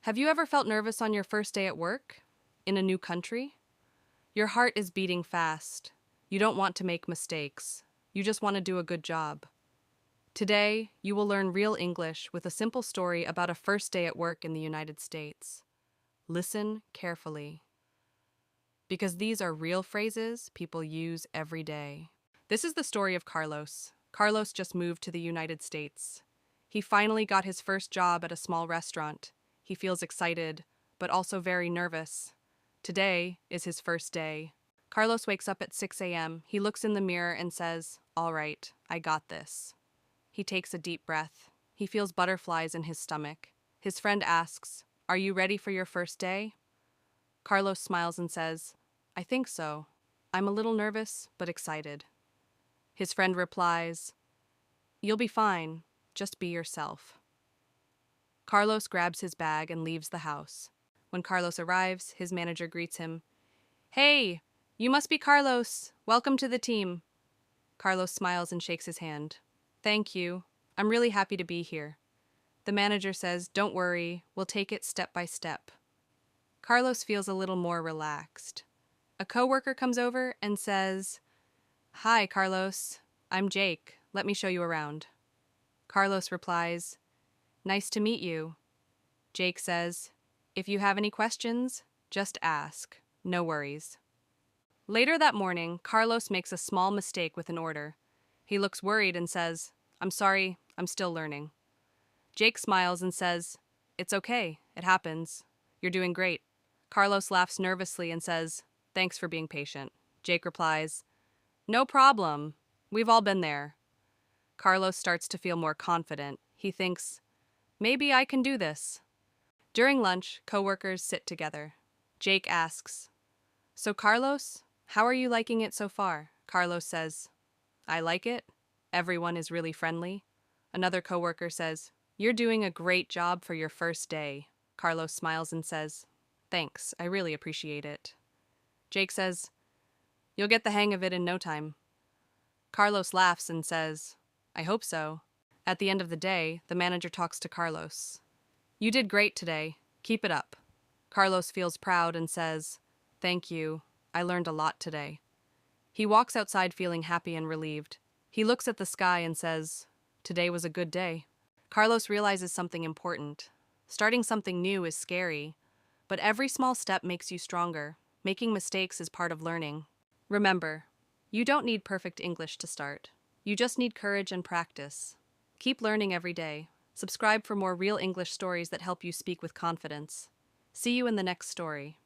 Have you ever felt nervous on your first day at work? In a new country? Your heart is beating fast. You don't want to make mistakes. You just want to do a good job. Today, you will learn real English with a simple story about a first day at work in the United States. Listen carefully, because these are real phrases people use every day. This is the story of Carlos. Carlos just moved to the United States. He finally got his first job at a small restaurant. He feels excited, but also very nervous. Today is his first day. Carlos wakes up at 6 a.m. He looks in the mirror and says, "All right, I got this." He takes a deep breath. He feels butterflies in his stomach. His friend asks, "Are you ready for your first day?" Carlos smiles and says, "I think so. I'm a little nervous, but excited." His friend replies, "You'll be fine. Just be yourself." Carlos grabs his bag and leaves the house. When Carlos arrives, his manager greets him. "Hey, you must be Carlos. Welcome to the team." Carlos smiles and shakes his hand. "Thank you. I'm really happy to be here." The manager says, "Don't worry, we'll take it step by step." Carlos feels a little more relaxed. A coworker comes over and says, "Hi, Carlos. I'm Jake. Let me show you around." Carlos replies, "Nice to meet you." Jake says, "If you have any questions, just ask. No worries." Later that morning, Carlos makes a small mistake with an order. He looks worried and says, "I'm sorry, I'm still learning." Jake smiles and says, "It's okay, it happens. You're doing great." Carlos laughs nervously and says, "Thanks for being patient." Jake replies, "No problem. We've all been there." Carlos starts to feel more confident. He thinks, "Maybe I can do this." During lunch, coworkers sit together. Jake asks, "So Carlos, how are you liking it so far?" Carlos says, "I like it. Everyone is really friendly." Another coworker says, "You're doing a great job for your first day." Carlos smiles and says, "Thanks, I really appreciate it." Jake says, "You'll get the hang of it in no time." Carlos laughs and says, "I hope so." At the end of the day, the manager talks to Carlos. "You did great today. Keep it up." Carlos feels proud and says, "Thank you. I learned a lot today." He walks outside feeling happy and relieved. He looks at the sky and says, "Today was a good day." Carlos realizes something important. Starting something new is scary, but every small step makes you stronger. Making mistakes is part of learning. Remember, you don't need perfect English to start. You just need courage and practice. Keep learning every day. Subscribe for more real English stories that help you speak with confidence. See you in the next story.